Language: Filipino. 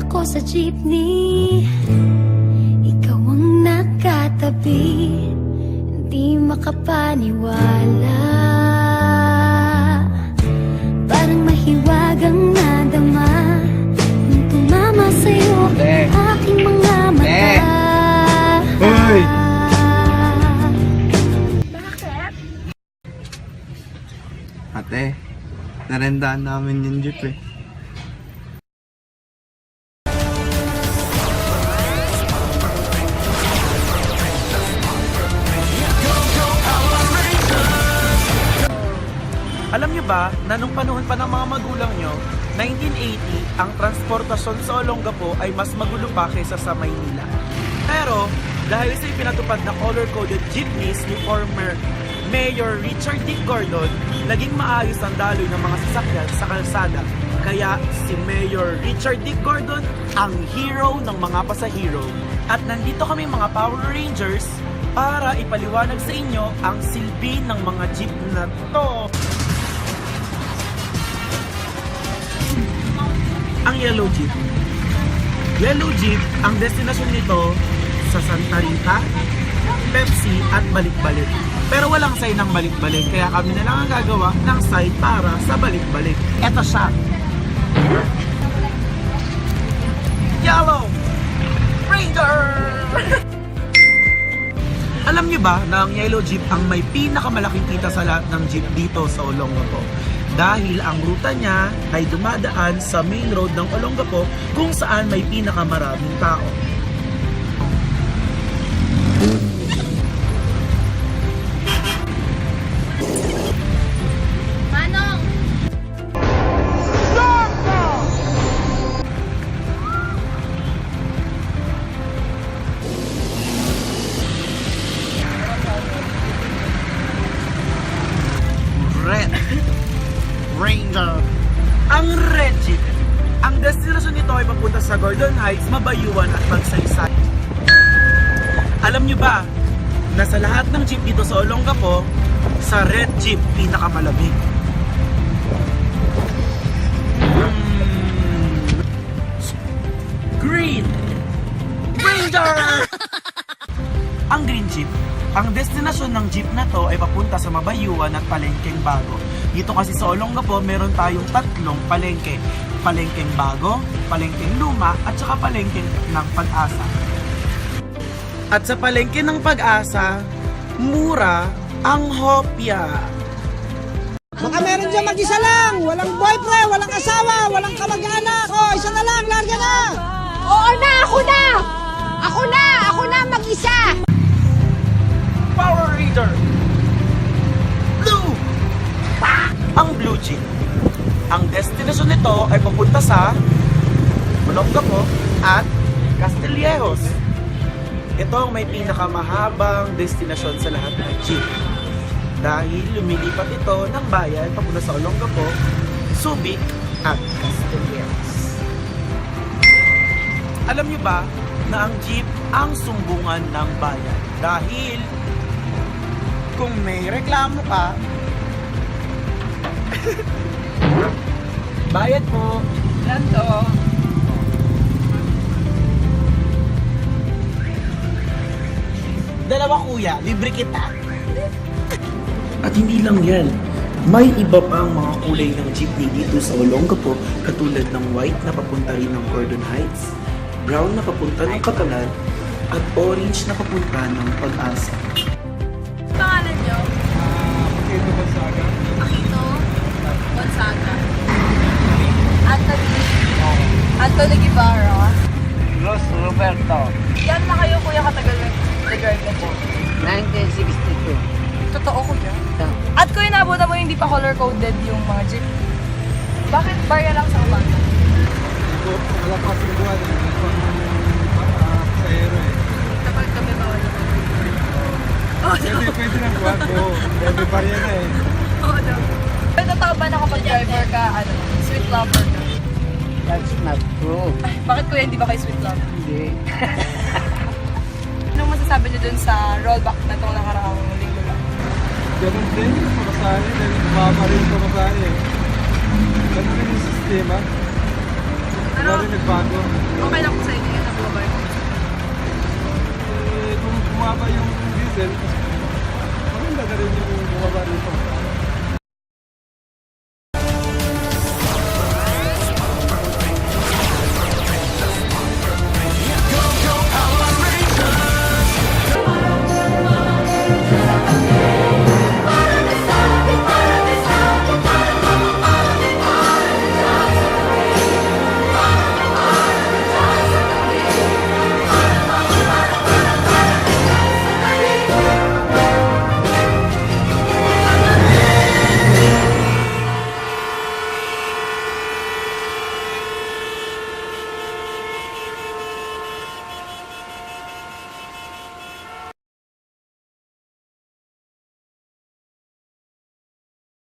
ako sa jeepney, ikaw ang nakatabi, hindi makapaniwala. Parang mahiwagang nadama nung tumama sa'yo ang aking mga mata. Hoy! Ate, narendaan namin yung jeep eh. Alam niyo ba na nung panahon pa ng mga magulang nyo, 1980, ang transportasyon sa Olongapo ay mas magulo pa kaysa sa Maynila. Pero dahil sa ipinatupad na color-coded jeepneys ni former Mayor Richard D. Gordon, naging maayos ang daloy ng mga sasakyan sa kalsada. Kaya si Mayor Richard D. Gordon ang hero ng mga pasahero. At nandito kami mga Power Rangers para ipaliwanag sa inyo ang silbi ng mga jeep na to. Ang Yellow Jeep. Yellow Jeep, ang destinasyon nito sa Santa Rita, Pepsi at balik-balik. Pero walang sign ng balik-balik, kaya kami na lang ang gagawa ng sign para sa balik-balik. Eto siya. Yellow Ranger! Alam niyo ba na ang Yellow Jeep ang may pinakamalaking kita sa lahat ng jeep dito sa Olongapo? Dahil ang ruta niya ay dumadaan sa main road ng Olongapo kung saan may pinakamaraming tao. Manong! Red Ranger. Ang Red Jeep. Ang destinasyon nito ay papunta sa Gordon Heights, Mabayuan at Magsaysay. Alam nyo ba na sa lahat ng jeep dito sa Olongapo, sa Red Jeep pinakamalamig? Green Ranger! Ang Green Jeep. Ang destinasyon ng jeep na to ay papunta sa Mabayuan at Palengkeng Bago. Dito kasi sa Olongapo, meron tayong tatlong palengke. Palengkeng Bago, Palengkeng Luma, at saka Palengkeng ng Pag-asa. At sa Palengke ng Pag-asa, mura ang hopya. Baka meron dyan mag-isa lang, walang boyfriend, walang asawa, walang kamag-anak. O, isa na lang, larga na! Oo na! Ako na! Ako na! Ako na mag-isa! Power Ranger! Blue! Ang Blue Jeep. Ang destinasyon nito ay papunta sa Olongapo at Castillejos. Ito ang may pinakamahabang destinasyon sa lahat ng jeep. Dahil lumilipat ito ng bayan papunta sa Olongapo, Subic at Castillejos. Alam niyo ba na ang jeep ang sumbungan ng bayan? Dahil kung may reklamo ka, bayad po. Lanto. Dalawa kuya, libre kita. At hindi lang yan, may iba pang mga kulay ng jeepney dito sa Olongapo, katulad ng white na papunta rin ng Gordon Heights, brown na papunta ng Catalan, at orange na papunta ng Pag-asa. Pangalan nyo? Pakito Gonzaga. Akito Gonzaga. Anthony Guevara. Los Roberto, Yan na kayo kuya katagal nag-drive na po. 1962. Totoo kuya. At kuya nabuta mo hindi pa color-coded yung mga jeep. Bakit barya lang sa umaga? Wala pa kasing buwan eh. Sa aero eh. Kapag kami bawal na. Oh, no. Pwede ng buwan ko. Pwede barya na eh. Oh, no. Pero totoo ba na kapag driver ka, sweet lover ka? That's not true. Ay, bakit kuya hindi ba kayo sweet lover? Hindi. Anong masasabi niyo dun sa rollback na itong nakaraang linggo lang? Ganun din, pamasahe. Dahil bumaba rin pamasahe eh. Ganun rin yung sistema. Pero Wala rin nagbago. okay lang po sa inyo yun, nagbabayad po.